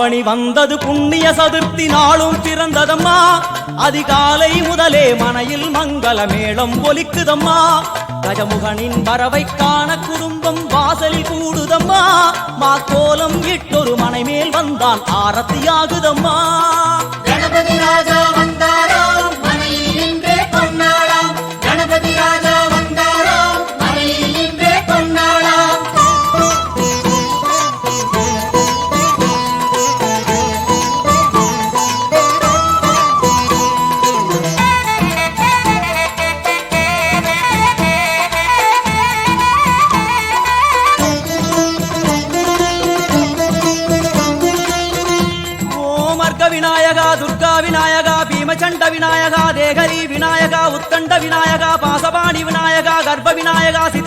ஆவணி வந்தது புண்ணிய சதுர்த்தி நாளும் பிறந்ததம்மா அதிகாலை முதலே மனையில் மங்கள மேளம் ஒலிக்குதம்மா கஜமுகனின் வரவை காண குடும்பம் வாசலில் கூடுதம்மா மாக்கோலம் இட்டொரு மனை மேல் வந்தான் ஆரத்தியாகுதம்மா கணபதி ராஜா வந்தாராம் மனையில் நின்றே கொண்டாடாம் கணபதி ராஜா வந்தாராம் மனையில் நின்றே கொண்டாடாம் விநாயகா துர்கா விநாயகா பீமச்சண்ட விநாயகா தேகரி விநாயகா உத்தண்ட விநாயகா பாசபாணி விநாயகா கர்ப்ப விநாயகா சித்தி